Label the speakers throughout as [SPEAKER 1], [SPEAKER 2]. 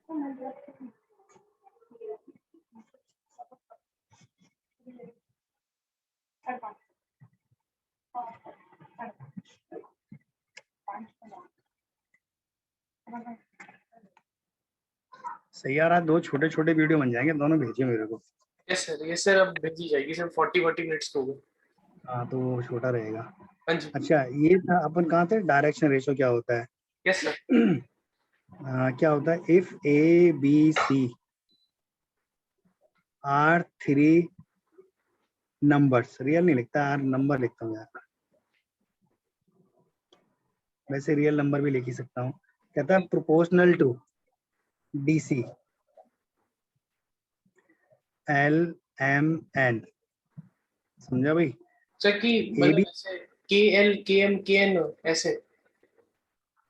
[SPEAKER 1] सही यार, आज 2 छोटे छोटे वीडियो बन जाएंगे, दोनों भेजिए मेरे को।
[SPEAKER 2] यस सर, ये सर अब भेजी जाएगी सर, 40 मिनट्स को।
[SPEAKER 1] हाँ तो वो छोटा रहेगा।
[SPEAKER 2] हाँ जी।
[SPEAKER 1] अच्छा, ये था अपन कहाँ थे, डायरेक्शन रेशियो क्या होता है?
[SPEAKER 2] Yes sir.
[SPEAKER 1] क्या होता है, if A B C are 3 numbers, real नहीं लिखता आर नंबर लिखता हूँ यार, वैसे रियल नंबर भी लिख ही सकता हूँ। कहता है प्रोपोर्शनल टू DC LMN, समझा भाई?
[SPEAKER 2] सर कि
[SPEAKER 1] ए
[SPEAKER 2] मतलब
[SPEAKER 1] बी,
[SPEAKER 2] ऐसे KL KM KN ऐसे।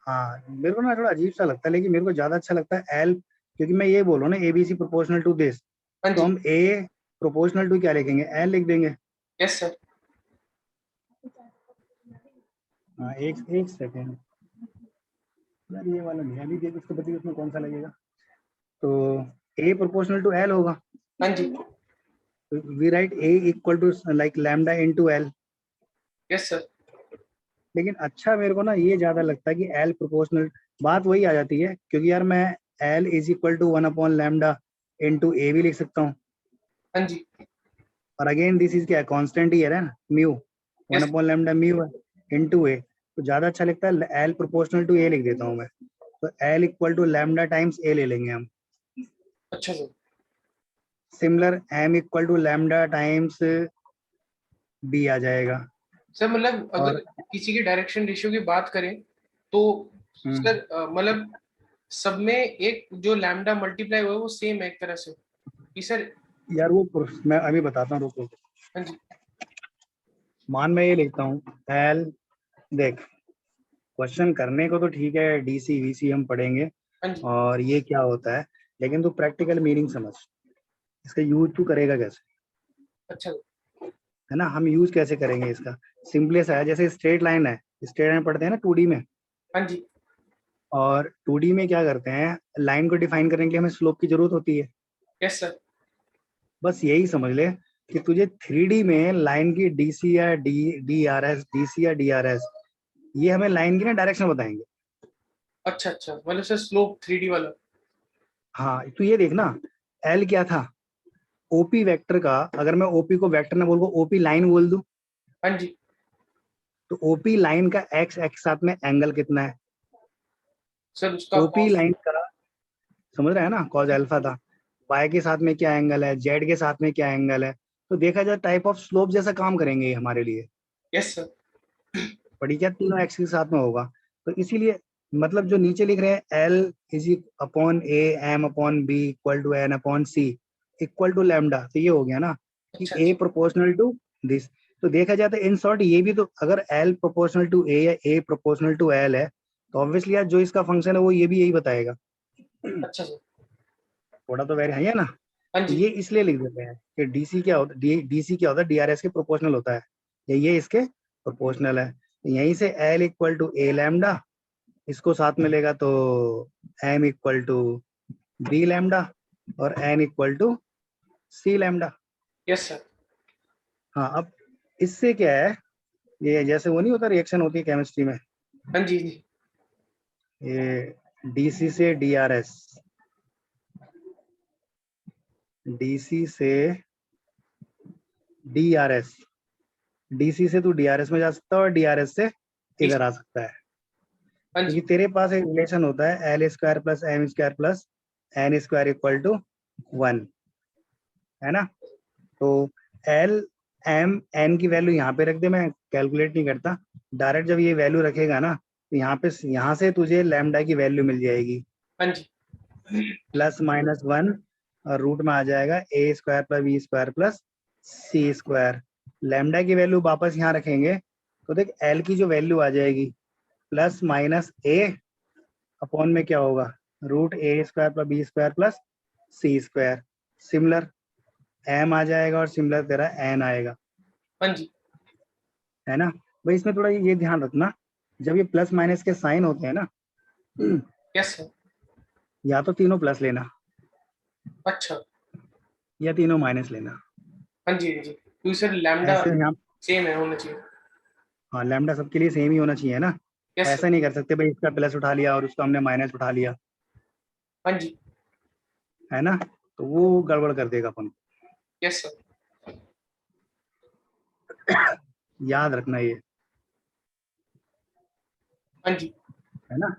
[SPEAKER 1] हाँ मेरे को ना थोड़ा अजीब सा लगता है, लेकिन मेरे को ज्यादा अच्छा लगता है L, क्योंकि मैं ये बोल रहा हूँ ना ABC प्रोपोर्शनल टू दिस,
[SPEAKER 2] हाँ
[SPEAKER 1] तो
[SPEAKER 2] जी।
[SPEAKER 1] हम A प्रोपोर्शनल टू क्या लिखेंगे, L लिख देंगे।
[SPEAKER 2] Yes sir.
[SPEAKER 1] हाँ एक सेकेंड यार, ये वाला नहीं अभी देख, उसको बताइए उसमें कौन सा लगेगा। तो A प्रोपोर्शनल टू L होगा,
[SPEAKER 2] हाँ जी।
[SPEAKER 1] We write A equal to like lambda into L।
[SPEAKER 2] Yes sir.
[SPEAKER 1] लेकिन अच्छा मेरे को ना ये ज्यादा लगता है कि L प्रोपोर्शनल, बात वही आ जाती है, क्योंकि यार मैं L is equal to 1 upon lambda into A भी लिख सकता हूँ।
[SPEAKER 2] हाँ जी।
[SPEAKER 1] और अगेन दिस इज क्या, कांस्टेंट ही है ना, mu, 1
[SPEAKER 2] yes.
[SPEAKER 1] Upon lambda mu है इनटू A, तो ज्यादा अच्छा लगता है L प्रोपोर्शनल टू A लिख देता हूँ मैं। तो L equal to lambda times A ले लेंगे हम।
[SPEAKER 2] अच्छा sir.
[SPEAKER 1] Similar M equal to lambda times B आ जाएगा।
[SPEAKER 2] सर मतलब अगर
[SPEAKER 1] और
[SPEAKER 2] किसी की डायरेक्शन रेशियो की बात करें तो सर मतलब सब में एक जो लैम्डा मल्टीप्लाई हुआ है वो सेम है एक तरह से कि सर।
[SPEAKER 1] यार वो मैं अभी बताता हूँ, रुको।
[SPEAKER 2] हाँ जी।
[SPEAKER 1] मान मैं ये लिखता हूँ L, देख क्वेश्चन करने को तो ठीक है, DC VC हम पढ़ेंगे
[SPEAKER 2] हाँ जी।
[SPEAKER 1] और ये क्या होता है, लेकिन तू प्रैक्टिकल मीनिंग समझ, इसका यूज तू करेगा कैसे,
[SPEAKER 2] अच्छा।
[SPEAKER 1] है ना? हम यूज कैसे करेंगे इसका, सिंपली सा है, जैसे स्ट्रेट लाइन है, स्ट्रेट लाइन पढ़ते हैं ना 2D में,
[SPEAKER 2] हाँ जी।
[SPEAKER 1] और 2D में क्या करते हैं, लाइन को डिफाइन करने के लिए हमें स्लोप की जरूरत होती है।
[SPEAKER 2] Yes sir.
[SPEAKER 1] बस यही समझ ले कि तुझे 3D में लाइन की DC या DRS, DC या DRS, ये हमें लाइन की ना डायरेक्शन बताएंगे।
[SPEAKER 2] अच्छा अच्छा, मतलब सर स्लोप 3D वाला।
[SPEAKER 1] हाँ तू ये देखना, L क्या था, OP वेक्टर का, अगर मैं OP को वेक्टर ना बोल, OP लाइन बोल दूं,
[SPEAKER 2] हाँ जी।
[SPEAKER 1] तो OP लाइन का x एक्स साथ में एंगल कितना है,
[SPEAKER 2] सर उसका
[SPEAKER 1] OP
[SPEAKER 2] कॉस।
[SPEAKER 1] लाइन का, समझ रहा है ना, कॉस अल्फा था, y के साथ में क्या एंगल है, z के साथ में क्या एंगल है, तो देखा जाए टाइप ऑफ स्लोप जैसा काम करेंगे ये हमारे लिए।
[SPEAKER 2] Yes sir.
[SPEAKER 1] बड़ी क्या, तीनों एक्स के साथ में होगा, तो इसीलिए मतलब जो नीचे लिख रहे हैं L is upon A M upon B equal to N upon C equal to lambda, तो ये हो गया ना कि
[SPEAKER 2] अच्छा
[SPEAKER 1] A
[SPEAKER 2] अच्छा।
[SPEAKER 1] Proportional to this. तो देखा जाए तो इन शॉर्ट ये भी, तो अगर L प्रोपोर्शनल टू A या A प्रोपोर्शनल टू L है, तो ऑब्वियसली यार जो इसका फंक्शन है वो ये भी यही बताएगा।
[SPEAKER 2] अच्छा सर।
[SPEAKER 1] थोड़ा तो वेरी है ना।
[SPEAKER 2] हाँ
[SPEAKER 1] तो
[SPEAKER 2] जी।
[SPEAKER 1] ये इसलिए लिख देते हैं कि DC क्या होता है, DC क्या होता है, DRS के प्रोपोर्शनल होता है, या ये इसके प्रोपोर्शनल है। यहीं से L equal to A lambda, इसको साथ में लेगा तो M equal to B lambda, और N equal to C lambda.
[SPEAKER 2] Yes sir.
[SPEAKER 1] हाँ अब इससे क्या है, ये जैसे वो नहीं होता, रिएक्शन होती है केमिस्ट्री में,
[SPEAKER 2] हाँ जी जी।
[SPEAKER 1] ये DC से DRS, DC से DRS, DC से तू DRS में जा सकता है और DRS से इधर आ सकता है,
[SPEAKER 2] हाँ
[SPEAKER 1] क्योंकि
[SPEAKER 2] जी।
[SPEAKER 1] तेरे पास एक रिलेशन होता है L square plus M square plus N square equal to 1, है ना? तो L M N की वैल्यू यहाँ पे रख दे, मैं कैलकुलेट नहीं करता, डायरेक्ट जब ये वैल्यू रखेगा ना, तो यहाँ से तुझे लैम्डा की वैल्यू मिल जाएगी,
[SPEAKER 2] हाँ जी।
[SPEAKER 1] +-1, और रूट में आ जाएगा A square plus B square plus C square. Lambda की वैल्यू वापस यहाँ रखेंगे, तो देख L की जो वैल्यू आ जाएगी +-A अपॉन में क्या होगा, root A square plus B square plus C square. Similar M आ जाएगा और सिमिलर तेरा N आएगा,
[SPEAKER 2] हाँ जी।
[SPEAKER 1] है ना? भाई इसमें थोड़ा ये ध्यान रखना, जब ये प्लस माइनस के साइन होते हैं ना,
[SPEAKER 2] यस सर।
[SPEAKER 1] या तो तीनों प्लस लेना
[SPEAKER 2] अच्छा,
[SPEAKER 1] या तीनों माइनस लेना।
[SPEAKER 2] हाँ जी हाँ जी, क्योंकि सर लैम्डा
[SPEAKER 1] ऐसे यहाँ
[SPEAKER 2] सेम है होना चाहिए।
[SPEAKER 1] हाँ लैम्डा सबके लिए सेम ही होना चाहिए ना।
[SPEAKER 2] Yes sir.
[SPEAKER 1] ऐसा नहीं कर सकते भाई इसका प्लस उठा लिया और उसका हमने माइनस उठा लिया,
[SPEAKER 2] हाँ जी।
[SPEAKER 1] है ना, तो वो गड़बड़ कर देगा अपन।
[SPEAKER 2] Yes sir.
[SPEAKER 1] याद रखना ये,
[SPEAKER 2] हाँ जी।
[SPEAKER 1] है ना।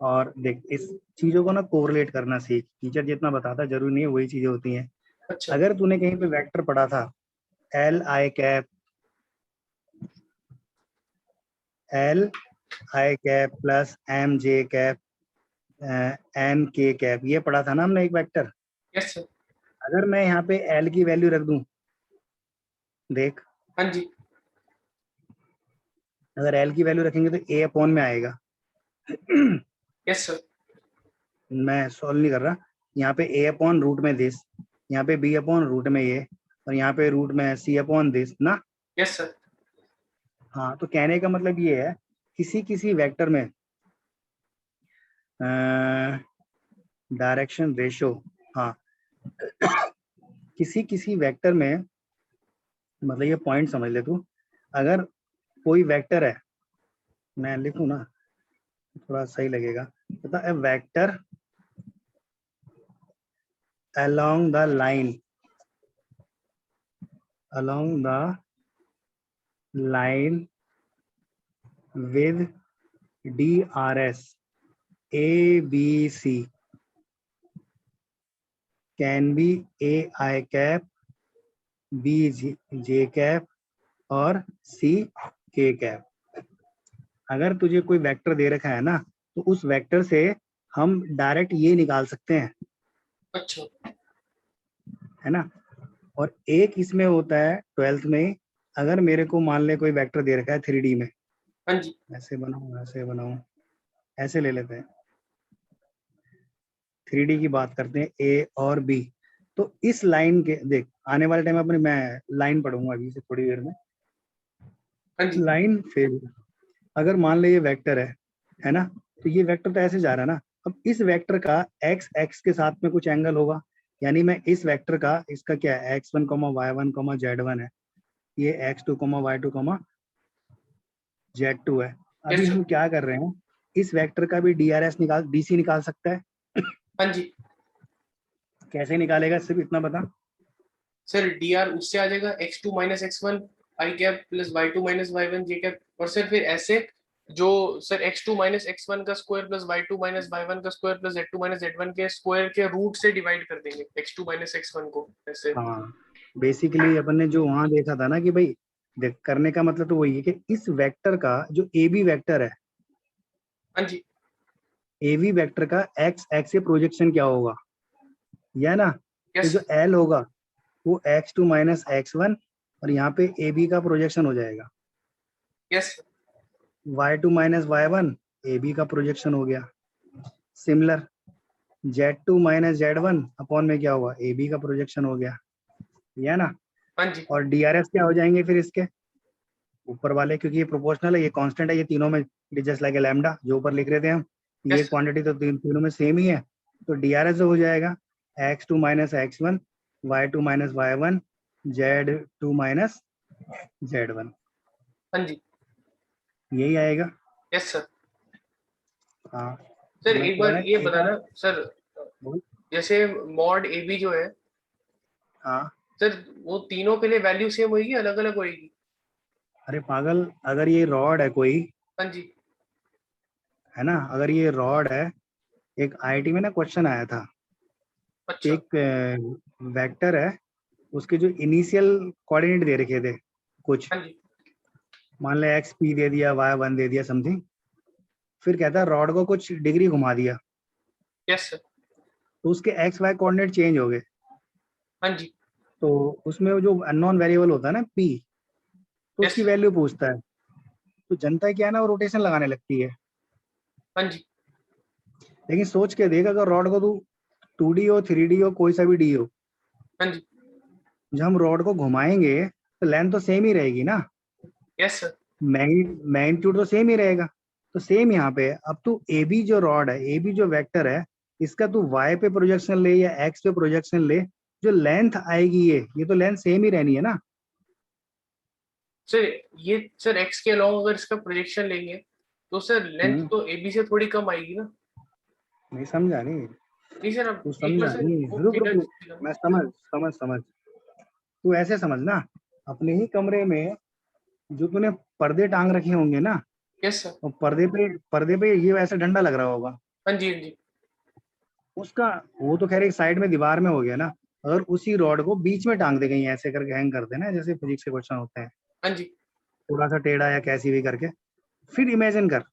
[SPEAKER 1] और देख इस चीजों को ना कोरिलेट करना सीख, टीचर जितना बताता है जरूरी नहीं है वही चीजें होती हैं।
[SPEAKER 2] अच्छा।
[SPEAKER 1] अगर तूने कहीं पे वेक्टर पढ़ा था L I cap, L I cap plus M J cap N K cap, ये पढ़ा था ना हमने एक वेक्टर।
[SPEAKER 2] Yes sir.
[SPEAKER 1] अगर मैं यहाँ पे एल की वैल्यू रख दूं, देख
[SPEAKER 2] हाँ जी।
[SPEAKER 1] अगर एल की वैल्यू रखेंगे तो ए अपॉन में आएगा।
[SPEAKER 2] Yes sir.
[SPEAKER 1] मैं सॉल्व नहीं कर रहा, यहाँ पे ए अपॉन रूट में दिस, यहाँ पे बी अपॉन रूट में ये, और यहाँ पे रूट में सी अपॉन दिस ना।
[SPEAKER 2] Yes sir.
[SPEAKER 1] हाँ तो कहने का मतलब ये है किसी किसी वेक्टर में डायरेक्शन रेशो, हाँ किसी किसी वेक्टर में, मतलब ये पॉइंट समझ ले तू, अगर कोई वेक्टर है, मैं लिखूं ना थोड़ा सही लगेगा, बता ए vector along the line, along the line with DRS ABC can be A I cap, B J cap और C K cap। अगर तुझे कोई वेक्टर दे रखा है ना तो उस वेक्टर से हम डायरेक्ट ये निकाल सकते हैं,
[SPEAKER 2] अच्छा।
[SPEAKER 1] है ना। और एक इसमें होता है 12th में, अगर मेरे को मान ले कोई वेक्टर दे रखा है 3D में,
[SPEAKER 2] हाँ जी।
[SPEAKER 1] ऐसे बनाऊं ऐसे ले लेते हैं, 3D की बात करते हैं ए और बी। तो इस लाइन के देख आने वाले टाइम में मैं लाइन पढ़ूंगा अभी से थोड़ी देर में,
[SPEAKER 2] हाँ जी।
[SPEAKER 1] Line phase. अगर मान ले ये वेक्टर है ना, तो ये वेक्टर तो ऐसे जा रहा है ना। अब इस वेक्टर का एक्स एक्स के साथ में कुछ एंगल होगा, यानी मैं इस वेक्टर का इसका क्या है x1 y1 z1 है, ये x2 y2 z2 है। अभी
[SPEAKER 2] यस सर।
[SPEAKER 1] हम क्या कर रहे हैं, इस वेक्टर का भी DRS निकाल DC निकाल सकता है।
[SPEAKER 2] हाँ जी।
[SPEAKER 1] कैसे निकालेगा सिर्फ इतना बता।
[SPEAKER 2] सर डी आर उससे आ जाएगा x2 minus x1 I cap plus y2 minus y1 J cap, और सर फिर ऐसे जो सर x2 माइनस x1 का square plus y2 minus y1 का square plus z2 minus z1 के स्क्वायर के रूट से डिवाइड कर देंगे x2 माइनस x1 को ऐसे।
[SPEAKER 1] हाँ बेसिकली अपन ने जो वहां देखा था ना कि भाई देख करने का मतलब तो वही है कि इस वेक्टर का जो ए बी वेक्टर है,
[SPEAKER 2] हाँ जी।
[SPEAKER 1] ए बी वेक्टर का एक्स एक्स से प्रोजेक्शन क्या होगा, या ना। तो
[SPEAKER 2] यस
[SPEAKER 1] जो एल होगा वो x2 माइनस x1 और यहाँ पे ए बी का प्रोजेक्शन हो जाएगा,
[SPEAKER 2] yes
[SPEAKER 1] y2 minus y1 A B का प्रोजेक्शन हो गया। Similar z2 minus z1 upon में क्या हुआ ए बी का प्रोजेक्शन हो गया, या ना।
[SPEAKER 2] हाँ जी।
[SPEAKER 1] और DRS क्या हो जाएंगे फिर इसके ऊपर वाले, क्योंकि ये प्रोपोर्शनल है, ये कांस्टेंट है, ये तीनों में जस्ट लाइक लैम्डा जो ऊपर लिख रहे थे हम, ये
[SPEAKER 2] यस
[SPEAKER 1] क्वांटिटी तो तीनों में सेम ही है। तो DRS हो जाएगा x2 minus x1 y2 minus y1 z2 minus z1,
[SPEAKER 2] हाँ जी।
[SPEAKER 1] यही आएगा।
[SPEAKER 2] Yes sir.
[SPEAKER 1] हाँ
[SPEAKER 2] सर
[SPEAKER 1] मैं
[SPEAKER 2] एक
[SPEAKER 1] पूरा
[SPEAKER 2] बार
[SPEAKER 1] ना
[SPEAKER 2] ये
[SPEAKER 1] एक बार
[SPEAKER 2] बताना सर,
[SPEAKER 1] बोल।
[SPEAKER 2] जैसे मॉड ए बी जो है
[SPEAKER 1] हाँ
[SPEAKER 2] सर, वो तीनों के लिए वैल्यू सेम होगी अलग अलग होगी?
[SPEAKER 1] अरे पागल, अगर ये रॉड है कोई,
[SPEAKER 2] हाँ जी।
[SPEAKER 1] है ना, अगर ये रॉड है, एक IIT में ना क्वेश्चन आया था कि
[SPEAKER 2] अच्छा।
[SPEAKER 1] एक वेक्टर है, उसके जो इनिशियल कोऑर्डिनेट दे रखे थे कुछ,
[SPEAKER 2] हाँ जी।
[SPEAKER 1] मान ले एक्स पी दे दिया y1 दे दिया समथिंग, फिर कहता है रॉड को कुछ डिग्री घुमा दिया
[SPEAKER 2] यस सर।
[SPEAKER 1] तो उसके एक्स वाई कोऑर्डिनेट चेंज हो गए।
[SPEAKER 2] हाँ जी।
[SPEAKER 1] तो उसमें वो जो अननोन वेरिएबल होता है ना p, तो
[SPEAKER 2] यस
[SPEAKER 1] उसकी
[SPEAKER 2] सर।
[SPEAKER 1] वैल्यू पूछता है। तो जनता क्या है ना वो रोटेशन लगाने लगती है।
[SPEAKER 2] हाँ जी।
[SPEAKER 1] लेकिन सोच के देख, अगर रॉड को तू 2D हो 3D हो कोई सा भी डी हो,
[SPEAKER 2] हाँ जी।
[SPEAKER 1] जब हम रॉड को घुमाएंगे तो लेंथ तो सेम ही रहेगी ना,
[SPEAKER 2] यस सर।
[SPEAKER 1] मैग्नीट्यूड तो सेम ही रहेगा। तो सेम यहाँ पे अब तू ए बी जो रॉड है, ए बी जो वेक्टर है, इसका तू y पे प्रोजेक्शन ले या x पे प्रोजेक्शन ले, जो लेंथ आएगी ये तो लेंथ सेम ही रहनी है ना।
[SPEAKER 2] सर ये सर एक्स के अलावा अगर इसका प्रोजेक्शन लेंगे तो सर लेंथ तो ए बी से थोड़ी कम आएगी ना।
[SPEAKER 1] नहीं समझा नहीं,
[SPEAKER 2] नहीं सर, अब
[SPEAKER 1] तू
[SPEAKER 2] एक बार
[SPEAKER 1] समझा
[SPEAKER 2] सर
[SPEAKER 1] नहीं,
[SPEAKER 2] वो
[SPEAKER 1] रुक रुक
[SPEAKER 2] फिगर
[SPEAKER 1] रुक, मैं समझ समझ समझ। तू ऐसे समझना, अपने ही कमरे में जो तूने पर्दे टांग रखे होंगे ना,
[SPEAKER 2] यस सर।
[SPEAKER 1] और पर्दे पे ये वैसा डंडा लग रहा होगा
[SPEAKER 2] हाँ जी हाँ जी।
[SPEAKER 1] उसका, वो तो खैर एक साइड में दीवार में हो गया ना। अगर उसी रॉड को बीच में टांग दे कहीं ऐसे करके हैंग कर देना, जैसे फिजिक्स के क्वेश्चन होते हैं,
[SPEAKER 2] हाँ जी।
[SPEAKER 1] थोड़ा सा टेढ़ा या कैसी भी करके, फिर इमेजिन कर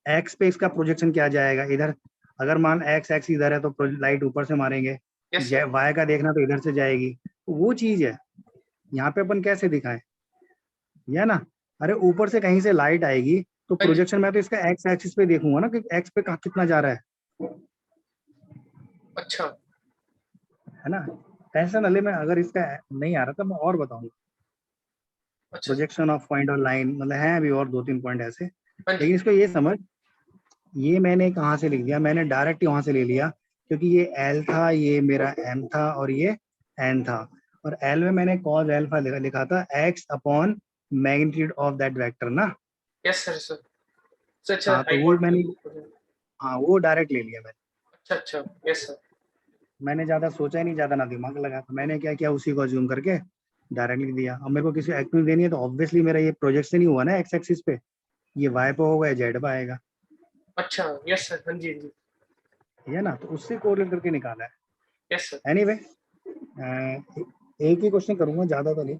[SPEAKER 1] एक्स पे इसका प्रोजेक्शन क्या जाएगा इधर। अगर मान एक्स एक्स इधर है तो लाइट ऊपर से मारेंगे,
[SPEAKER 2] यस सर।
[SPEAKER 1] वाई का देखना तो इधर से जाएगी, तो वो चीज है। यहाँ पे अपन कैसे दिखाएं, या ना, अरे ऊपर से कहीं से लाइट आएगी तो
[SPEAKER 2] हाँ जी।
[SPEAKER 1] प्रोजेक्शन मैं तो इसका एक्स एक्सिस पे देखूंगा ना कि एक्स पे कितना जा रहा
[SPEAKER 2] अच्छा
[SPEAKER 1] है ना। टेंशन न ले, मैं अगर इसका नहीं आ रहा तो मैं और बताऊंगा।
[SPEAKER 2] अच्छा।
[SPEAKER 1] प्रोजेक्शन ऑफ पॉइंट और लाइन मतलब है अभी और 2-3 पॉइंट ऐसे,
[SPEAKER 2] हाँ
[SPEAKER 1] लेकिन
[SPEAKER 2] जी।
[SPEAKER 1] इसको ये समझ, ये मैंने कहाँ से लिख दिया, मैंने डायरेक्ट ही वहां से ले लिया, क्योंकि ये एल था, ये मेरा एम था और ये एन था, और एल में मैंने कॉज एल्फा लिखा था X upon magnitude of that vector ना।
[SPEAKER 2] Yes sir sir. सर अच्छा
[SPEAKER 1] हाँ तो वो मैंने,
[SPEAKER 2] हाइपोटेनस।
[SPEAKER 1] हाँ वो डायरेक्ट ले लिया मैंने।
[SPEAKER 2] अच्छा अच्छा। Yes sir.
[SPEAKER 1] मैंने ज्यादा सोचा ही नहीं, ज्यादा ना दिमाग लगा, तो मैंने क्या किया उसी को अज्यूम करके डायरेक्ट लिख दिया। अब मेरे को किसी एक्टिंग देनी है तो ऑब्वियसली मेरा ये प्रोजेक्शन ही हुआ ना एक्स एक्सिस पे, ये वाई पे होगा या जेड पे आएगा,
[SPEAKER 2] अच्छा यस सर। हाँ जी हाँ जी।
[SPEAKER 1] है ना, तो उससे कोरिलेट करके निकाला है।
[SPEAKER 2] Yes sir.
[SPEAKER 1] एनीवे एक ही क्वेश्चन करूंगा, ज्यादा तो नहीं,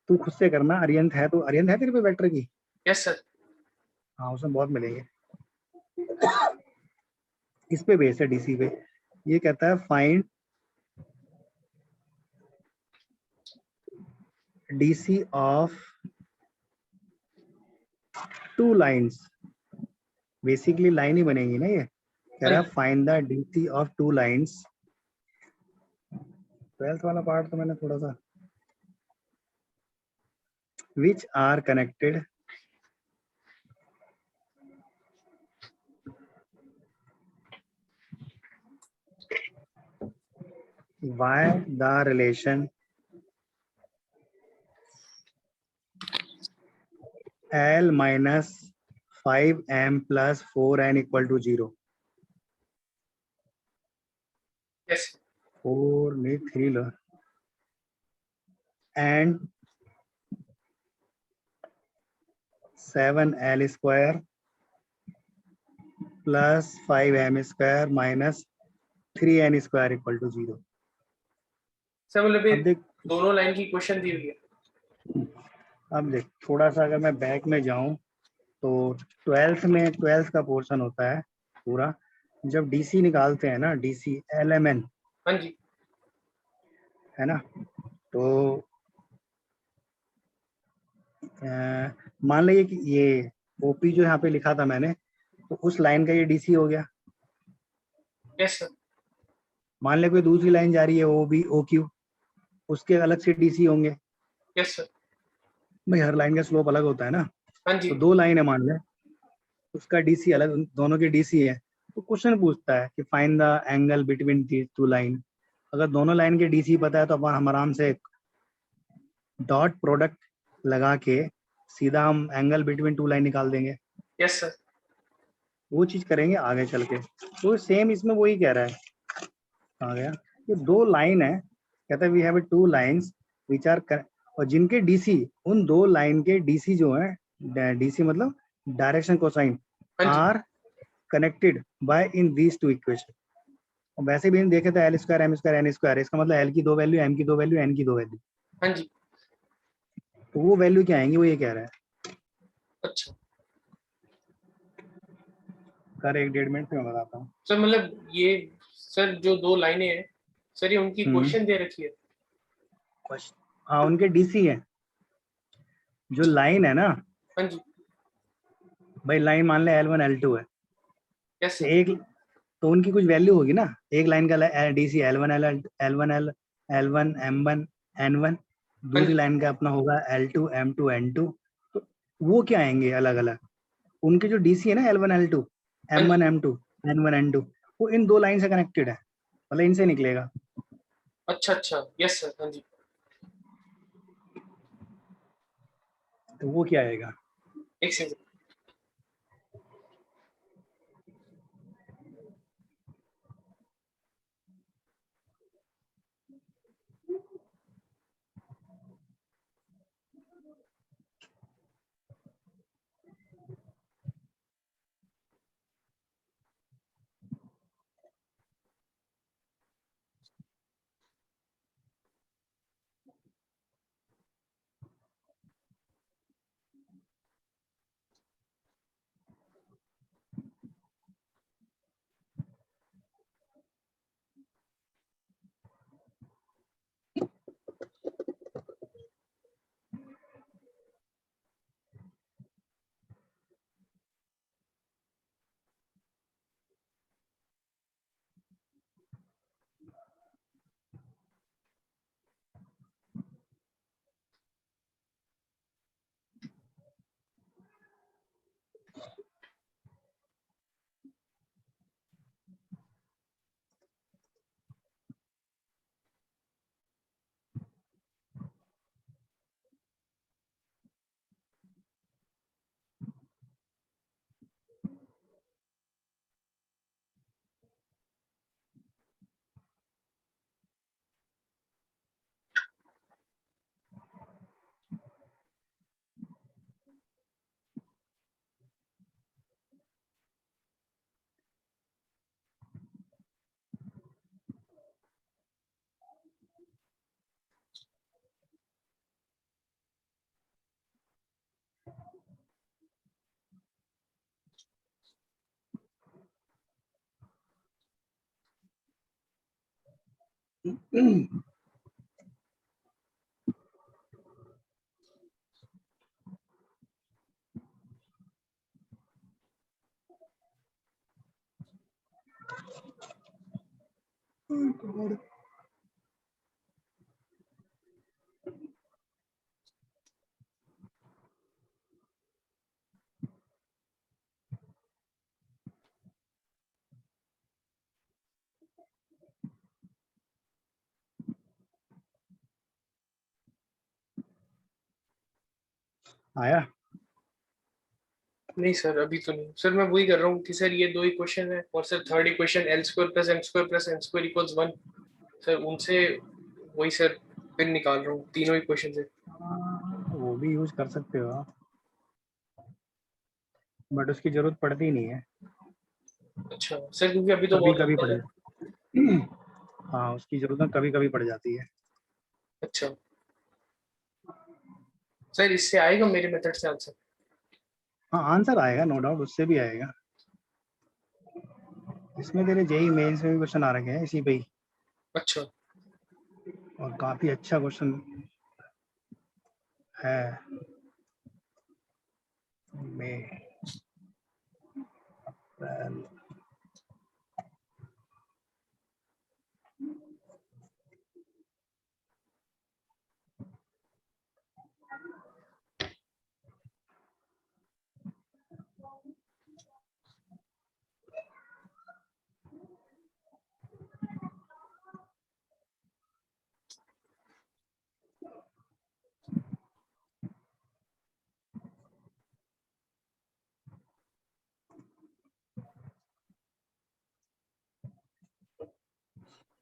[SPEAKER 1] तू खुद से करना। अरियंत है तो अरियंत है तेरे पे वेक्टर की।
[SPEAKER 2] Yes sir.
[SPEAKER 1] हाँ उसमें बहुत मिलेंगे। इस पे बेस है डीसी पे, ये कहता है find DC of two lines, basically line ही बनेगी ना ये, कह
[SPEAKER 2] हाँ
[SPEAKER 1] रहा है
[SPEAKER 2] जी।
[SPEAKER 1] Find the DC of two lines. 12th वाला पार्ट तो मैंने थोड़ा सा, which are connected by the relation L minus 5m plus 4n equal to 0.
[SPEAKER 2] Yes
[SPEAKER 1] 4 नहीं 3 लो, and 7l square plus 5m square minus 3n square equal to 0.
[SPEAKER 2] Sir, मतलब ये
[SPEAKER 1] अब देख,
[SPEAKER 2] दोनों लाइन की क्वेश्चन दी हुई है।
[SPEAKER 1] अब देख थोड़ा सा अगर मैं बैक में जाऊं तो 12th में 12th का पोर्शन होता है पूरा, जब डीसी निकालते हैं ना, डीसी एलएमएन,
[SPEAKER 2] हाँ जी।
[SPEAKER 1] है ना, तो मान लीजिए कि ये ओपी जो यहाँ पे लिखा था मैंने, तो उस लाइन का ये डीसी हो गया।
[SPEAKER 2] Yes sir.
[SPEAKER 1] मान ले कोई दूसरी लाइन जा रही है ओ बी ओ क्यू, उसके अलग से डीसी होंगे।
[SPEAKER 2] Yes sir.
[SPEAKER 1] भाई हर लाइन का स्लोप अलग होता है ना,
[SPEAKER 2] हाँ
[SPEAKER 1] तो
[SPEAKER 2] जी।
[SPEAKER 1] दो लाइन है मान ले, उसका डीसी अलग, दोनों के डीसी है, तो क्वेश्चन पूछता है कि find the angle between the two line. अगर दोनों लाइन के डीसी पता है तो अपन हम आराम से डॉट प्रोडक्ट लगा के सीधा हम एंगल बिटवीन टू लाइन निकाल देंगे।
[SPEAKER 2] Yes sir.
[SPEAKER 1] वो चीज करेंगे आगे चल के। तो सेम इसमें वही कह रहा है, आ गया, ये दो लाइन है, कहता है we have two lines which are, और जिनके डीसी, उन दो लाइन के डीसी जो है, डीसी मतलब डायरेक्शन कोसाइन,
[SPEAKER 2] हाँ जी।
[SPEAKER 1] Are connected by in these two equation. और वैसे भी देखे तो L square M square N square, इसका मतलब एल की दो वैल्यू, एम की दो वैल्यू, एन की दो वैल्यू,
[SPEAKER 2] हाँ जी।
[SPEAKER 1] तो वो वैल्यू क्या आएंगी वो ये कह रहा है।
[SPEAKER 2] अच्छा
[SPEAKER 1] कर 1-1.5 मिनट में बताता हूँ।
[SPEAKER 2] सर, मतलब ये सर जो दो लाइनें हैं सर, ये उनकी क्वेश्चन दे रखी है।
[SPEAKER 1] हाँ उनके डीसी है, जो लाइन है ना,
[SPEAKER 2] हाँ जी।
[SPEAKER 1] भाई लाइन मान ले L1 L2 है,
[SPEAKER 2] यस
[SPEAKER 1] तो
[SPEAKER 2] सर।
[SPEAKER 1] एक, तो उनकी कुछ वैल्यू होगी ना, एक लाइन का डीसी L1 M1 N1,
[SPEAKER 2] हाँ
[SPEAKER 1] दूसरी
[SPEAKER 2] जी।
[SPEAKER 1] लाइन का अपना होगा L2 M2 N2, तो वो क्या आएंगे अलग अलग, उनके जो डीसी है ना L1 L2
[SPEAKER 2] हाँ
[SPEAKER 1] M1
[SPEAKER 2] जी।
[SPEAKER 1] M2 N1 N2, वो इन दो लाइन से कनेक्टेड है, मतलब इनसे निकलेगा।
[SPEAKER 2] अच्छा अच्छा, यस सर, हाँ जी।
[SPEAKER 1] तो वो क्या आएगा?
[SPEAKER 2] एक सेकंड।
[SPEAKER 1] आया?
[SPEAKER 2] नहीं सर, अभी तो नहीं सर, मैं वही कर रहा हूँ कि सर ये दो इक्वेशन है, और sir third equation L square plus M square plus N square equals 1, sir उनसे वही सर फिर निकाल रहा हूँ तीनों इक्वेशन से।
[SPEAKER 1] वो भी यूज कर सकते हो आप, बट उसकी जरूरत पड़ती नहीं है।
[SPEAKER 2] अच्छा सर, क्योंकि अभी तो
[SPEAKER 1] कभी
[SPEAKER 2] बहुत
[SPEAKER 1] कभी
[SPEAKER 2] लंबा
[SPEAKER 1] पड़
[SPEAKER 2] है।
[SPEAKER 1] जाती। हाँ, उसकी जरूरत कभी कभी पड़ जाती है।
[SPEAKER 2] अच्छा सर, इससे आएगा मेरे मेथड से आंसर?
[SPEAKER 1] हाँ, आंसर आएगा, नो डाउट, उससे भी आएगा। इसमें तेरे जेई मेंस में भी क्वेश्चन आ रखे हैं इसी पे ही,
[SPEAKER 2] अच्छा
[SPEAKER 1] और काफी अच्छा क्वेश्चन है। में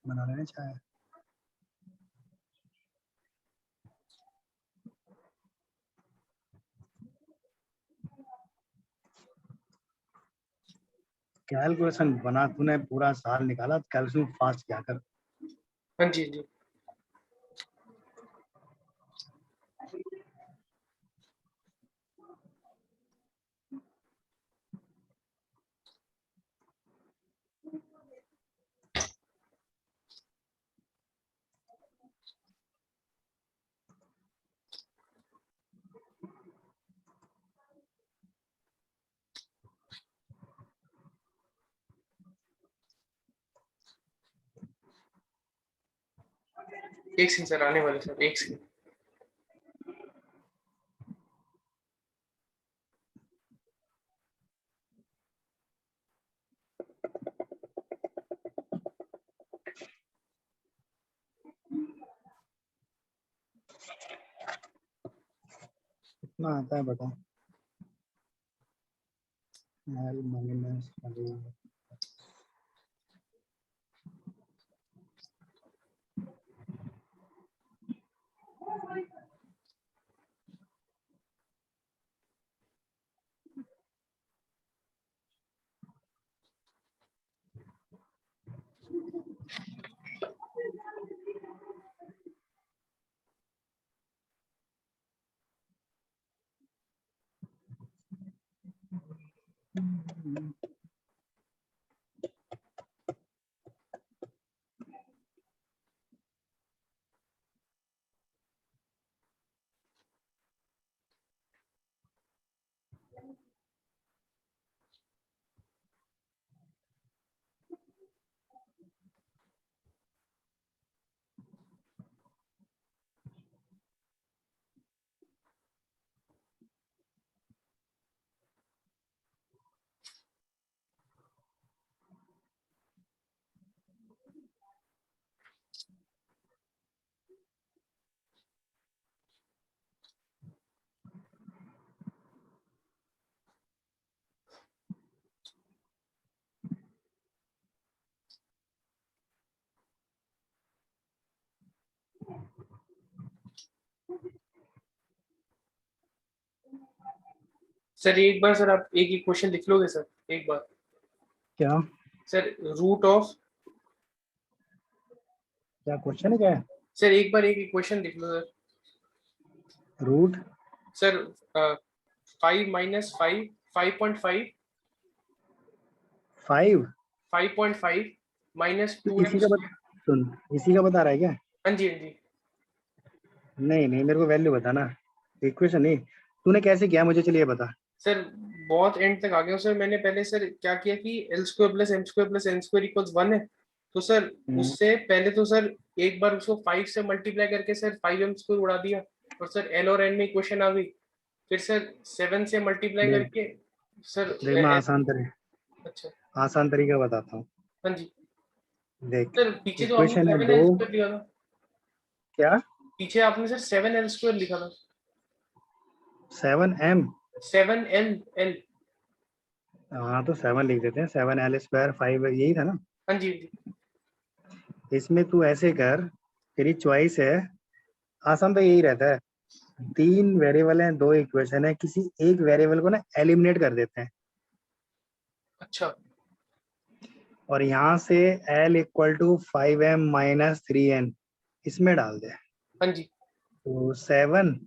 [SPEAKER 1] बना लेना चाहे। कैलकुलेशन बना, तूने पूरा साल निकाला, कैलकुलेशन फास्ट क्या कर।
[SPEAKER 2] हाँ जी, हाँ जी। एक सेकंड सर, आने वाले सर, एक सेकंड।
[SPEAKER 1] ना आता है बता। L minus
[SPEAKER 2] सर एक बार सर आप एक इक्वेशन लिख लोगे सर एक बार?
[SPEAKER 1] क्या
[SPEAKER 2] सर रूट ऑफ,
[SPEAKER 1] क्या क्वेश्चन है क्या है?
[SPEAKER 2] सर एक बार एक इक्वेशन लिख लो sir.
[SPEAKER 1] Root
[SPEAKER 2] sir 5 minus 5 5.5
[SPEAKER 1] 5
[SPEAKER 2] 5.5 minus
[SPEAKER 1] तो
[SPEAKER 2] 2m
[SPEAKER 1] इसी का
[SPEAKER 2] स्क्वायर।
[SPEAKER 1] सुन, इसी का बता रहा है क्या?
[SPEAKER 2] हाँ जी हाँ जी
[SPEAKER 1] नहीं नहीं, मेरे को वैल्यू बताना, इक्वेशन नहीं। तूने कैसे किया मुझे चलिए बता।
[SPEAKER 2] सर। बहुत एंड तक आ गया हूँ सर। मैंने पहले सर क्या किया कि L square plus M square plus N square equals 1 है। तो सर
[SPEAKER 1] हम्म,
[SPEAKER 2] उससे पहले तो सर एक बार उसको 5 से मल्टीप्लाई करके सर 5m स्क्वायर उड़ा दिया। और सर एल और एन में इक्वेशन आ गई। फिर सर 7 से मल्टीप्लाई
[SPEAKER 1] देख
[SPEAKER 2] करके सर
[SPEAKER 1] देख मैं
[SPEAKER 2] अच्छा
[SPEAKER 1] आसान तरीका बताता हूँ।
[SPEAKER 2] हाँ जी।
[SPEAKER 1] देख,
[SPEAKER 2] सर पीछे तो आपने
[SPEAKER 1] इक्वेशन है
[SPEAKER 2] 7
[SPEAKER 1] दो।
[SPEAKER 2] एल स्क्वायर लिखा था।
[SPEAKER 1] क्या?
[SPEAKER 2] पीछे आपने सर 7 एल स्क्वायर लिखा था।
[SPEAKER 1] 7m।
[SPEAKER 2] 7 L L.
[SPEAKER 1] हाँ तो 7 लिख देते हैं, 7l² 5 यही था ना।
[SPEAKER 2] हाँ जी हाँ जी
[SPEAKER 1] इसमें तू ऐसे कर, तेरी चॉइस है। आसान तो यही रहता है, तीन वेरिएबल हैं, दो इक्वेशन है, किसी एक वेरिएबल को ना एलिमिनेट कर देते हैं
[SPEAKER 2] अच्छा
[SPEAKER 1] और यहाँ से L = 5m माइनस 3n इसमें डाल दे।
[SPEAKER 2] हाँ जी
[SPEAKER 1] तो 7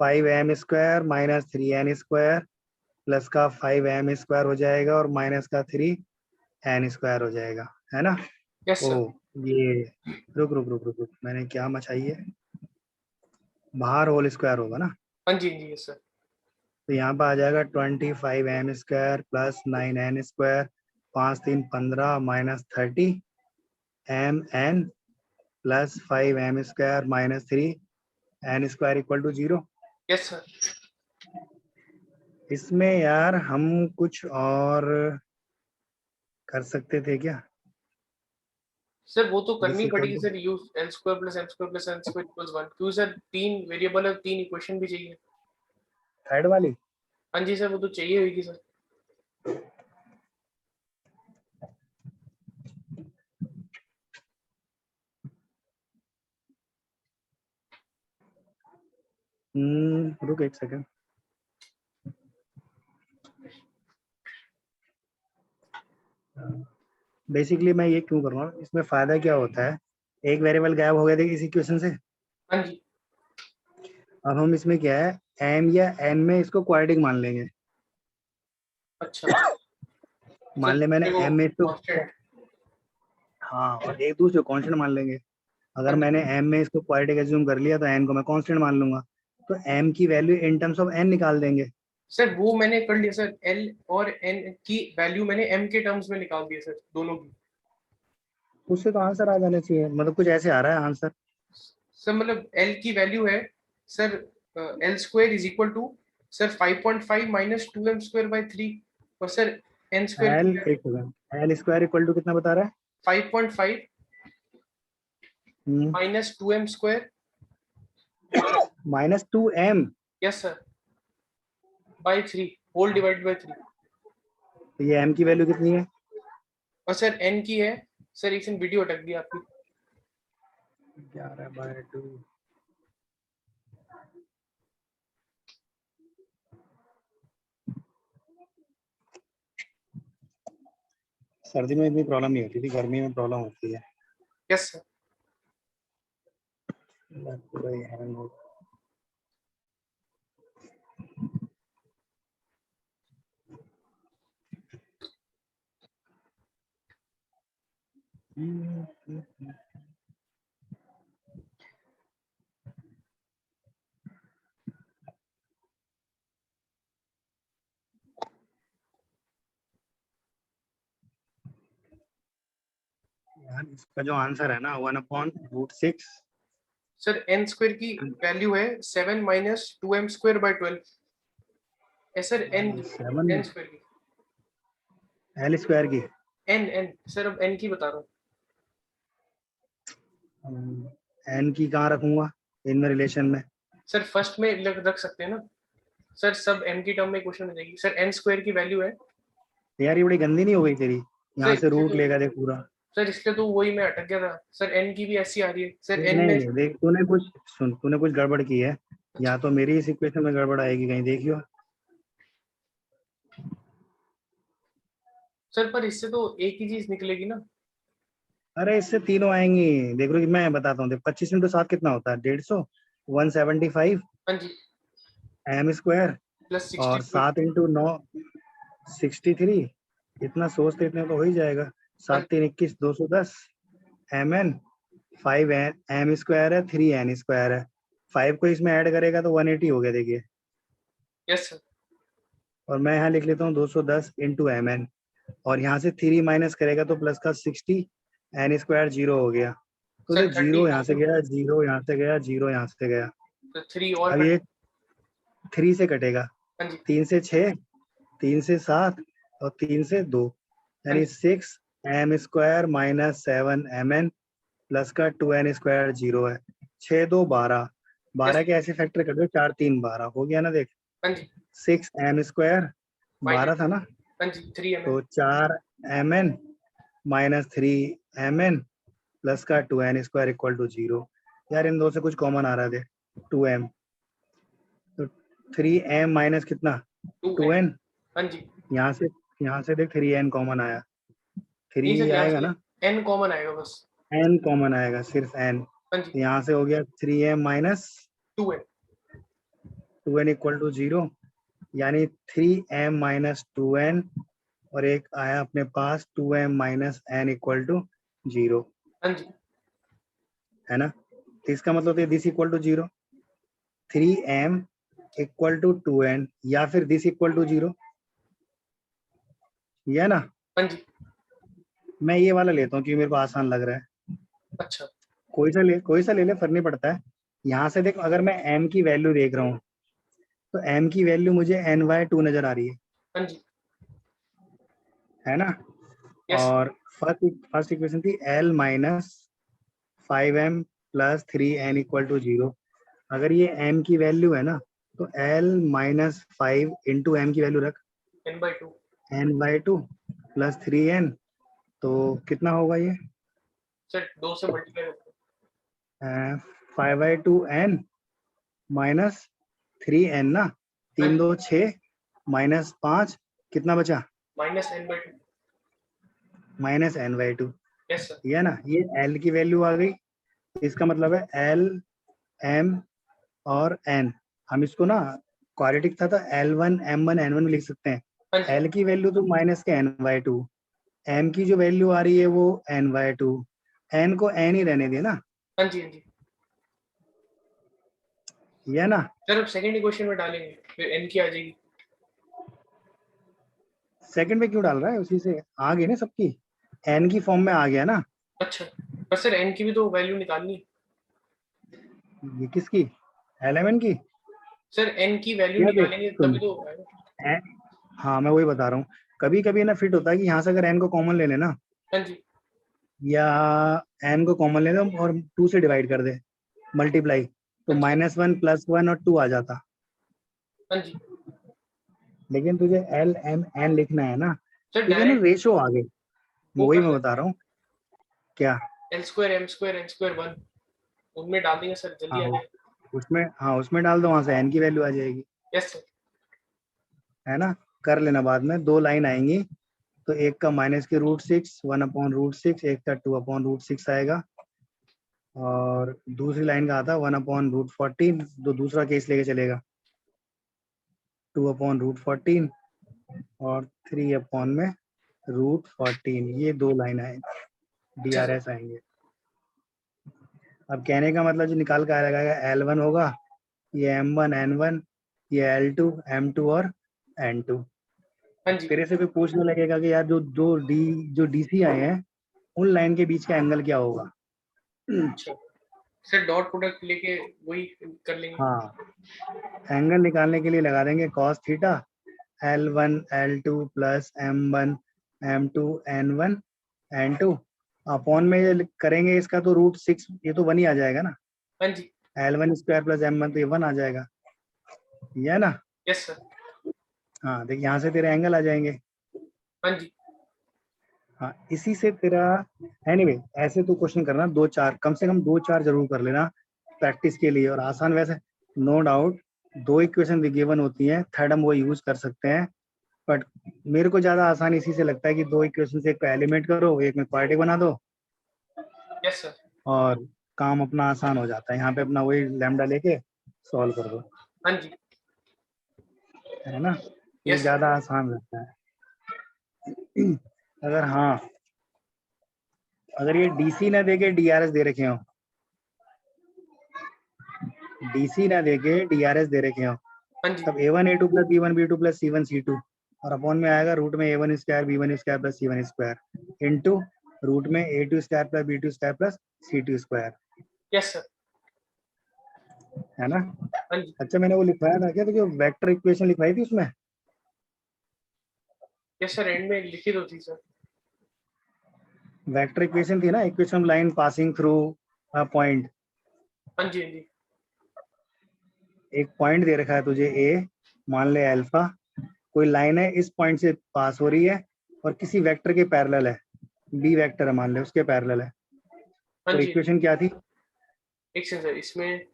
[SPEAKER 1] 5m² माइनस 3n² प्लस का 5m² हो जाएगा और माइनस का 3n² हो जाएगा, है ना?
[SPEAKER 2] यस
[SPEAKER 1] ओ
[SPEAKER 2] सर
[SPEAKER 1] ये, रुक रुक रुक रुक रुक, मैंने क्या मचाई है, बाहर होल स्क्वायर होगा ना।
[SPEAKER 2] हाँ जी हाँ जी यस सर
[SPEAKER 1] तो यहाँ पे आ जाएगा 25m² plus 9n², 5 3 15 minus 30mn plus 5m² minus 3n² equal to 0।
[SPEAKER 2] Yes sir.
[SPEAKER 1] इसमें यार हम कुछ और कर सकते थे क्या?
[SPEAKER 2] सर वो तो करनी
[SPEAKER 1] दिस इक्वल
[SPEAKER 2] पड़ेगी
[SPEAKER 1] to
[SPEAKER 2] sir. Use L square plus M square plus N square equals 1, क्योंकि सर तीन वेरिएबल है, तीन इक्वेशन भी चाहिए।
[SPEAKER 1] थर्ड वाली।
[SPEAKER 2] हाँ जी सर वो तो चाहिए होगी सर।
[SPEAKER 1] रुक एक सेकंड। बेसिकली मैं ये क्यों कर रहा हूँ, इसमें फायदा क्या होता है, एक वेरिएबल गायब हो गया था इस इक्वेशन से।
[SPEAKER 2] हाँ जी
[SPEAKER 1] अब हम इसमें क्या है, m या n में इसको क्वाड्रेटिक मान लेंगे।
[SPEAKER 2] अच्छा
[SPEAKER 1] मान
[SPEAKER 2] सर
[SPEAKER 1] ले मैंने
[SPEAKER 2] देखो
[SPEAKER 1] m में इसको,
[SPEAKER 2] कांस्टेंट।
[SPEAKER 1] हाँ, और एक दूसरे को कांस्टेंट मान लेंगे। अगर
[SPEAKER 2] हाँ जी
[SPEAKER 1] मैंने m में इसको क्वाड्रेटिक एज्यूम कर लिया तो n को मैं कांस्टेंट मान लूंगा। तो m की value in terms of n निकाल देंगे।
[SPEAKER 2] सर वो मैंने कर लिया सर। एल और एन की वैल्यू मैंने एम के टर्म्स में निकाल दिया सर, दोनों की।
[SPEAKER 1] उससे तो आंसर आ जाना चाहिए, मतलब कुछ ऐसे आ रहा है आंसर।
[SPEAKER 2] सर मतलब एल की वैल्यू है sir L square is equal to sir 5.5 minus 2m square by 3। और सर एन स्क्वायर
[SPEAKER 1] l
[SPEAKER 2] की वैल्यू
[SPEAKER 1] एक सेकंड, l² इक्वल टू कितना बता रहा है?
[SPEAKER 2] 5.5 minus 2m square
[SPEAKER 1] -2m।
[SPEAKER 2] Yes sir, by 3 whole divided by 3।
[SPEAKER 1] तो ये m की वैल्यू कितनी है?
[SPEAKER 2] और सर n की है सर, एक सेकंड वीडियो अटक गई आपकी।
[SPEAKER 1] 11/2। सर्दी में इतनी प्रॉब्लम नहीं होती थी, गर्मी में प्रॉब्लम होती है।
[SPEAKER 2] Yes sir.
[SPEAKER 1] पूरा ही हैंग हो। यार इसका जो आंसर है ना 1/√6।
[SPEAKER 2] सर n स्क्वायर की वैल्यू है 7 माइनस 2m स्क्वायर बाय 12 है सर। n की
[SPEAKER 1] 7
[SPEAKER 2] n स्क्वायर की
[SPEAKER 1] l स्क्वायर की।
[SPEAKER 2] n सर, अब n की बता रहा हूँ।
[SPEAKER 1] n की कहाँ रखूंगा इनमें रिलेशन में?
[SPEAKER 2] सर फर्स्ट में रख सकते हैं ना सर, सब n की टर्म में क्वेश्चन में देगी सर। n स्क्वायर की वैल्यू है
[SPEAKER 1] यार ये बड़ी गंदी नहीं हो गई तेरी? यहाँ
[SPEAKER 2] सर,
[SPEAKER 1] से रूट लेगा देख पूरा।
[SPEAKER 2] सर इसलिए तो वही मैं अटक गया था सर। n की भी ऐसी आ रही है सर, n
[SPEAKER 1] नहीं
[SPEAKER 2] में।
[SPEAKER 1] नहीं देख, तूने कुछ गड़बड़ की है। या तो मेरी इस इक्वेशन में गड़बड़ आएगी कहीं, देखियो।
[SPEAKER 2] सर पर इससे तो एक ही चीज निकलेगी ना।
[SPEAKER 1] अरे इससे तीनों आएंगी। देख लो कि मैं बताता हूँ, देख 25 × 7 कितना होता है? 150, 175
[SPEAKER 2] हाँ जी,
[SPEAKER 1] m स्क्वायर,
[SPEAKER 2] प्लस
[SPEAKER 1] और
[SPEAKER 2] 63।
[SPEAKER 1] 7 × 9 63। इतना सोचते इतने तो हो ही जाएगा।
[SPEAKER 2] हाँ
[SPEAKER 1] 7 × 3 = 21, 210 mn। 5 m स्क्वायर है, 3 n स्क्वायर है। 5 को इसमें ऐड करेगा तो 180 हो गया, देखिए।
[SPEAKER 2] Yes sir.
[SPEAKER 1] और मैं यहाँ लिख लेता हूँ 210 × mn, और यहाँ से 3 माइनस करेगा तो प्लस का 60 n स्क्वायर 0 हो गया। तो
[SPEAKER 2] सर
[SPEAKER 1] देख 0 यहाँ से
[SPEAKER 2] 30
[SPEAKER 1] गया, 0 यहाँ से गया, 0 यहाँ से गया।
[SPEAKER 2] तो 3 और
[SPEAKER 1] अब
[SPEAKER 2] कट।
[SPEAKER 1] ये 3 से कटेगा,
[SPEAKER 2] हाँ जी
[SPEAKER 1] 3 से 6, 3 से 7 और 3 से 2,
[SPEAKER 2] हाँ
[SPEAKER 1] यानी
[SPEAKER 2] जी
[SPEAKER 1] 6 m square minus 7 mn plus का 2n स्क्वायर 0 है। 6 2 12,
[SPEAKER 2] यस
[SPEAKER 1] 12 के ऐसे फैक्टर कर दो, 4 3 12 हो गया ना। देख
[SPEAKER 2] हाँ जी
[SPEAKER 1] 6 m स्क्वायर, 12 था
[SPEAKER 2] माइनस।
[SPEAKER 1] ना,
[SPEAKER 2] हाँ जी 3 mm।
[SPEAKER 1] तो 4 mn माइनस 3 mn प्लस का 2n स्क्वायर इक्वल टू 0। यार इन दो से कुछ कॉमन आ रहा है, देख 2m, तो 3m माइनस कितना
[SPEAKER 2] 2n।
[SPEAKER 1] 2n।
[SPEAKER 2] हाँ जी,
[SPEAKER 1] यहाँ से देख 3n कॉमन आया,
[SPEAKER 2] नहीं
[SPEAKER 1] 3
[SPEAKER 2] सर यहाँ
[SPEAKER 1] आएगा
[SPEAKER 2] से
[SPEAKER 1] ना,
[SPEAKER 2] n कॉमन आएगा बस।
[SPEAKER 1] n कॉमन आएगा, सिर्फ n।
[SPEAKER 2] हाँ जी
[SPEAKER 1] तो यहाँ से हो गया 3m minus
[SPEAKER 2] 2n।
[SPEAKER 1] 2n equal to 0, यानी 3m माइनस 2n, और एक आया अपने पास 2m minus n equal to 0,
[SPEAKER 2] हाँ जी
[SPEAKER 1] है ना। तो इसका मतलब है this equal to 0, 3m equal to 2n, या फिर दिस इक्वल टू 0, ये है ना।
[SPEAKER 2] हाँ जी।
[SPEAKER 1] मैं ये वाला लेता हूँ क्योंकि मेरे को आसान लग रहा है।
[SPEAKER 2] अच्छा
[SPEAKER 1] कोई सा ले ले, फर्क नहीं पड़ता है। यहाँ से देख, अगर मैं m की वैल्यू देख रहा हूँ तो m की वैल्यू मुझे n/2 नजर आ रही
[SPEAKER 2] हाँ जी
[SPEAKER 1] है ना।
[SPEAKER 2] यस
[SPEAKER 1] और फर्स्ट इक्वेशन थी l minus 5m plus 3n equal to 0। अगर ये m की वैल्यू है ना, तो l माइनस 5 इंटू m की वैल्यू रख,
[SPEAKER 2] n/2
[SPEAKER 1] n/2 प्लस 3n, तो कितना होगा ये?
[SPEAKER 2] सर 2 से मल्टीप्लाई करते
[SPEAKER 1] 5/2n माइनस 3n ना,
[SPEAKER 2] हैं।
[SPEAKER 1] 3 2 6 माइनस 5, कितना बचा?
[SPEAKER 2] Minus n/2।
[SPEAKER 1] Minus n/2।
[SPEAKER 2] Yes sir.
[SPEAKER 1] ये ना, ये l की वैल्यू आ गई। इसका मतलब है l m और n, हम इसको ना क्वाड्रेटिक था तो L1 M1 N1 में लिख सकते हैं।
[SPEAKER 2] हाँ जी
[SPEAKER 1] L की वैल्यू तो माइनस के n/2, M की जो वैल्यू आ रही है वो n/2, n को n ही रहने दिया ना,
[SPEAKER 2] हाँ जी हाँ जी।
[SPEAKER 1] ये ना।
[SPEAKER 2] सर अब सेकंड इक्वेशन में डालेंगे फिर n की आ जाएगी।
[SPEAKER 1] सेकंड में क्यों डाल रहा है? उसी से आ गई ना सबकी, n की फॉर्म में आ गया ना।
[SPEAKER 2] अच्छा, पर सर n की भी तो वैल्यू निकालनी है।
[SPEAKER 1] ये किसकी? L11 की?
[SPEAKER 2] सर n की वैल्यू
[SPEAKER 1] या देख
[SPEAKER 2] निकालेंगे
[SPEAKER 1] सुन,
[SPEAKER 2] तभी तो आएगा।
[SPEAKER 1] N, हाँ मैं वही बता रहा हूँ। कभी कभी ना फिट होता है कि यहाँ से अगर n को कॉमन ले लेना,
[SPEAKER 2] हाँ जी
[SPEAKER 1] या n को कॉमन ले ले और 2 से डिवाइड कर दे, मल्टीप्लाई, तो
[SPEAKER 2] हाँ जी
[SPEAKER 1] -1 +1 और 2 आ जाता।
[SPEAKER 2] हाँ जी
[SPEAKER 1] लेकिन तुझे एल एम एन लिखना है ना,
[SPEAKER 2] सर,
[SPEAKER 1] ठीक है ना,
[SPEAKER 2] डायरेक्ट
[SPEAKER 1] रेशो आगे,
[SPEAKER 2] वो
[SPEAKER 1] वही
[SPEAKER 2] कर
[SPEAKER 1] मैं
[SPEAKER 2] ले,
[SPEAKER 1] बता रहा हूँ क्या।
[SPEAKER 2] L square M square N square 1 उनमें डाल देंगे सर, जल्दी
[SPEAKER 1] हाँ
[SPEAKER 2] आ जाएगा।
[SPEAKER 1] उसमें, हाँ उसमें डाल दो, वहां से एन की वैल्यू आ जाएगी,
[SPEAKER 2] यस सर।
[SPEAKER 1] है ना। कर लेना, बाद में दो लाइन आएंगी, तो एक का माइनस के √6 1/√6, एक का 2/√6 आएगा, और दूसरी लाइन का आता 1/√14, तो दूसरा केस लेके चलेगा 2/√14 और 3/√14, ये दो लाइन आए,
[SPEAKER 2] अच्छा सर।
[SPEAKER 1] DRS आएंगे। अब कहने का मतलब जो निकाल के आएगा L1 होगा, ये M1 N1, ये L2 M2 और N2।
[SPEAKER 2] हाँ
[SPEAKER 1] अब
[SPEAKER 2] जी।
[SPEAKER 1] तेरे से भी पूछने लगेगा कि यार जो DC आए हैं उन लाइन के बीच का एंगल क्या होगा।
[SPEAKER 2] अच्छा सर, डॉट प्रोडक्ट लेके वही कर लेंगे।
[SPEAKER 1] हाँ, एंगल निकालने के लिए लगा देंगे cos theta, L1 L2 plus M1 M2 N1 N2 upon में ये करेंगे इसका तो √6, ये तो 1 ही आ जाएगा ना,
[SPEAKER 2] हाँ जी।
[SPEAKER 1] L1 स्क्वायर प्लस M1 तो ये 1 आ जाएगा, ये है ना।
[SPEAKER 2] Yes sir.
[SPEAKER 1] हाँ देख, यहाँ से तेरे एंगल आ जाएंगे।
[SPEAKER 2] हाँ जी।
[SPEAKER 1] हाँ इसी से तेरा, एनीवे ऐसे तो क्वेश्चन करना दो चार, कम से कम दो चार जरूर कर लेना प्रैक्टिस के लिए, और आसान वैसे नो डाउट दो इक्वेशन गिवन होती हैं, थर्ड हम वो यूज कर सकते हैं, बट मेरे को ज्यादा आसान इसी से लगता है कि दो इक्वेशन से एक का एलिमेंट करो, एक में क्वाड्रेटिक बना दो,
[SPEAKER 2] यस सर।
[SPEAKER 1] और काम अपना आसान हो जाता है। यहाँ पे अपना वही लैम्डा लेके सॉल्व कर दो,
[SPEAKER 2] हाँ जी।
[SPEAKER 1] है ना, ये
[SPEAKER 2] यस सर।
[SPEAKER 1] ज्यादा आसान रहता है। अगर हाँ, अगर ये DC ना देके DRS दे रखे हो, DC ना देके DRS दे रखे हो,
[SPEAKER 2] हाँ जी।
[SPEAKER 1] तब A1 A2 plus B1 B2 plus C1 C2, और अपॉन में आएगा रूट में A1 square B1 square plus C1 square into root में A2 square plus B2 square plus C2 square,
[SPEAKER 2] yes sir.
[SPEAKER 1] है ना।
[SPEAKER 2] हाँ जी।
[SPEAKER 1] अच्छा मैंने वो लिखवाया था क्या, तो जो वेक्टर इक्वेशन लिखवाई थी उसमें,
[SPEAKER 2] यस सर, एंड में लिखी तो थी सर।
[SPEAKER 1] वेक्टर इक्वेशन थी ना, equation line passing through a point,
[SPEAKER 2] हाँ जी। हाँ जी।
[SPEAKER 1] एक पॉइंट दे रखा है तुझे A, मान ले अल्फा, कोई लाइन है इस पॉइंट से पास हो रही है और किसी वेक्टर के पैरेलल है, B वेक्टर है मान ले, उसके पैरेलल है,
[SPEAKER 2] हाँ
[SPEAKER 1] तो
[SPEAKER 2] जी।
[SPEAKER 1] इक्वेशन क्या थी।
[SPEAKER 2] एक सेकंड सर, इसमें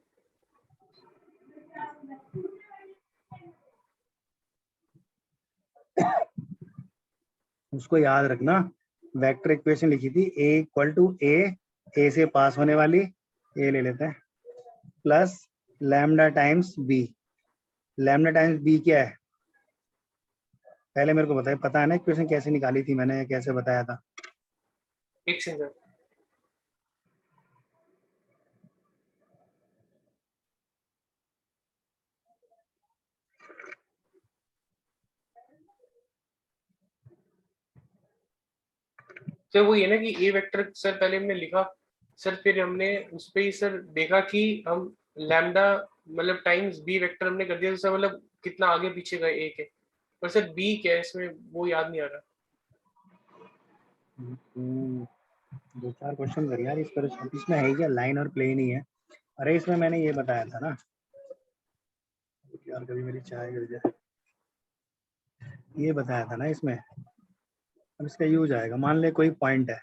[SPEAKER 1] उसको याद रखना, वेक्टर इक्वेशन लिखी थी A से पास होने वाली, A ले लेते हैं, plus lambda times B। Lambda times B क्या है, पहले मेरे को बताया, पता है ना इक्वेशन कैसे निकाली थी मैंने, कैसे बताया था।
[SPEAKER 2] एक सेकंड सर। सर वो ये ना कि ए वेक्टर सर पहले हमने लिखा सर, फिर हमने उस पे ही सर देखा कि हम लैम्डा मतलब टाइम्स बी वेक्टर हमने कर दिया, तो सर मतलब कितना आगे पीछे गए ए के, पर सर बी क्या है इसमें वो याद नहीं आ रहा।
[SPEAKER 1] दो चार क्वेश्चन कर यार इस पर, इसमें है क्या, लाइन और प्लेन ही है। अरे इसमें मैंने ये बताया था ना यार, कभी मेरी चाय गिर जाए, ये बताया था ना इसमें। अब इसका यूज आएगा, मान ले कोई पॉइंट है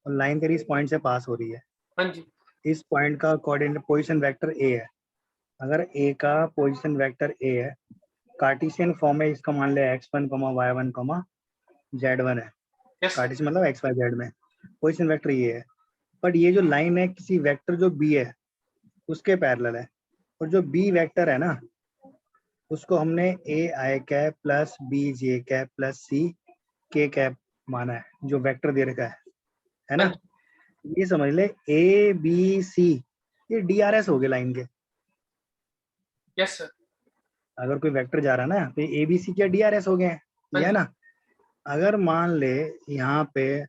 [SPEAKER 1] और लाइन तेरी इस पॉइंट से पास हो रही है,
[SPEAKER 2] हाँ जी।
[SPEAKER 1] इस पॉइंट का कोऑर्डिनेट पोजीशन वेक्टर A है, अगर A का पोजीशन वेक्टर A है, कार्टेशियन फॉर्म में इसका मान ले x1, y1, z1 है,
[SPEAKER 2] यस सर।
[SPEAKER 1] कार्टेशियन मतलब XYZ में पोजीशन वेक्टर ये है, बट ये जो लाइन है किसी वेक्टर जो B है उसके पैरेलल है, और जो B वेक्टर है ना उसको हमने AI cap plus BJ cap plus CK cap माना है, जो वेक्टर दे रखा है
[SPEAKER 2] हाँ
[SPEAKER 1] ना।
[SPEAKER 2] जी।
[SPEAKER 1] ये समझ ले ABC, ये DRS हो गए लाइन के।
[SPEAKER 2] Yes sir.
[SPEAKER 1] अगर कोई वेक्टर जा रहा है ना तो ये ABC क्या DRS हो गए हैं,
[SPEAKER 2] हाँ
[SPEAKER 1] ये है
[SPEAKER 2] जी।
[SPEAKER 1] ना। अगर मान ले यहाँ पे,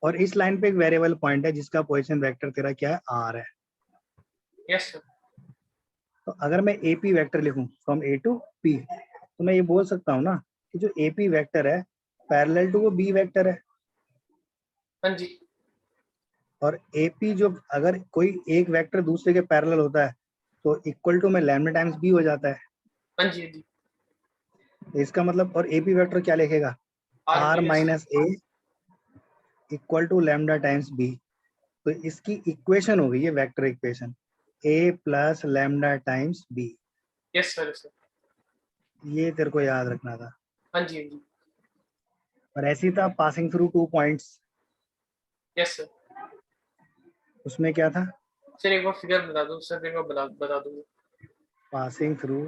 [SPEAKER 1] और इस लाइन पे एक वेरिएबल पॉइंट है जिसका पोजीशन वेक्टर तेरा क्या है R है,
[SPEAKER 2] यस सर।
[SPEAKER 1] तो अगर मैं AP वेक्टर लिखूं फ्रॉम A टू P, तो मैं ये बोल सकता हूँ ना कि जो AP वेक्टर है पैरेलल टू वो B वेक्टर है,
[SPEAKER 2] हाँ जी।
[SPEAKER 1] और AP जो अगर कोई एक वेक्टर दूसरे के पैरेलल होता है तो इक्वल टू में लैम्डा टाइम्स B हो जाता है।
[SPEAKER 2] हाँ जी। हाँ जी।
[SPEAKER 1] इसका मतलब, और एपी वेक्टर क्या लिखेगा, R minus A equal to lambda times B. तो इसकी इक्वेशन हो गई है vector equation, A plus lambda times B.
[SPEAKER 2] Yes sir sir.
[SPEAKER 1] ये तेरे को याद रखना था।
[SPEAKER 2] हाँ जी हाँ जी।
[SPEAKER 1] और ऐसे ही था passing through 2 points,
[SPEAKER 2] yes sir.
[SPEAKER 1] उसमें क्या था,
[SPEAKER 2] सर एक बार फिगर बता दो सर, एक बार बता दूंगा।
[SPEAKER 1] पासिंग थ्रू,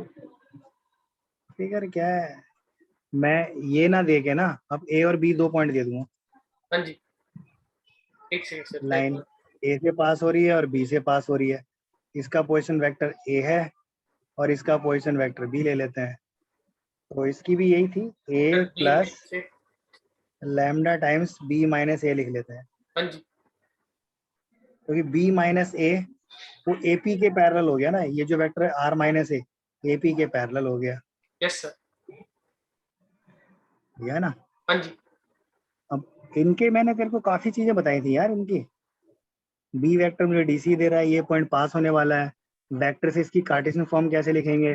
[SPEAKER 1] फिगर क्या है, मैं ये ना दे के ना अब ए और बी 2 पॉइंट दे दूंगा।
[SPEAKER 2] हाँ जी, एक सेकंड सर, मैं
[SPEAKER 1] लाइन ए से पास हो रही है और बी से पास हो रही है, इसका पोजीशन वेक्टर ए है और इसका पोजीशन वेक्टर बी ले लेते हैं। तो इसकी भी यही थी, ए
[SPEAKER 2] सर बी
[SPEAKER 1] प्लस
[SPEAKER 2] माइनस ए।
[SPEAKER 1] लैम्डा टाइम्स बी माइनस ए लिख लेते हैं,
[SPEAKER 2] हाँ जी।
[SPEAKER 1] क्योंकि बी माइनस ए वो एपी के पैरेलल हो गया ना, ये जो वेक्टर है आर माइनस ए एपी के पैरेलल हो गया,
[SPEAKER 2] यस सर।
[SPEAKER 1] है ना।
[SPEAKER 2] हाँ जी।
[SPEAKER 1] अब इनके मैंने तेरे को काफी चीजें बताई थी यार इनकी, बी वेक्टर मुझे डीसी दे रहा है, ये पॉइंट पास होने वाला है, वेक्टर से इसकी कार्टेशियन फॉर्म कैसे लिखेंगे,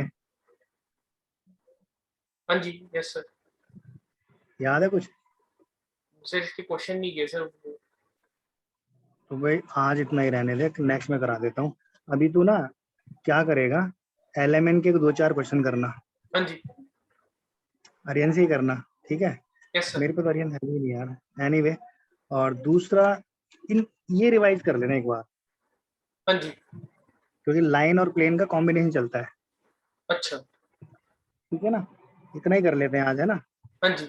[SPEAKER 2] हाँ जी यस सर।
[SPEAKER 1] याद है कुछ।
[SPEAKER 2] सर इसके क्वेश्चन नहीं किए सर।
[SPEAKER 1] तो भाई आज इतना ही रहने दे, नेक्स्ट में करा देता हूँ। अभी तू ना क्या करेगा, एलएमएन के 2-4 क्वेश्चन करना,
[SPEAKER 2] हाँ जी।
[SPEAKER 1] आर्यन से ही करना, ठीक है।
[SPEAKER 2] Yes sir.
[SPEAKER 1] मेरे पे तो आर्यन है ही नहीं यार, एनीवे। और दूसरा, इन ये रिवाइज कर लेना एक बार,
[SPEAKER 2] हाँ जी।
[SPEAKER 1] क्योंकि लाइन और प्लेन का कॉम्बिनेशन चलता है,
[SPEAKER 2] अच्छा।
[SPEAKER 1] ठीक है ना। इतना ही कर लेते हैं आज, है ना।
[SPEAKER 2] हाँ जी।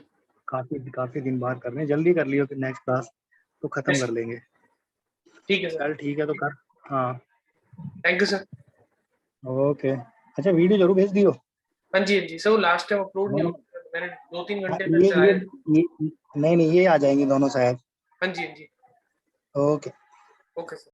[SPEAKER 1] काफी काफी दिन बाद कर रहे हैं, जल्दी कर लियो कि नेक्स्ट क्लास तो खत्म
[SPEAKER 2] यस
[SPEAKER 1] कर लेंगे।
[SPEAKER 2] ठीक है सर।
[SPEAKER 1] चल ठीक है तो कर। हाँ
[SPEAKER 2] थैंक यू सर।
[SPEAKER 1] ओके, अच्छा वीडियो जरूर भेज दियो।
[SPEAKER 2] हाँ जी हाँ जी सर, वो लास्ट टाइम अपलोड नहीं
[SPEAKER 1] दोनों,
[SPEAKER 2] हुआ, मैंने 2-3
[SPEAKER 1] हाँ,
[SPEAKER 2] घंटे तक
[SPEAKER 1] ये
[SPEAKER 2] चलाया।
[SPEAKER 1] ये नहीं नहीं, ये आ जाएंगी दोनों शायद।
[SPEAKER 2] हाँ जी हाँ जी।
[SPEAKER 1] ओके।
[SPEAKER 2] Okay sir.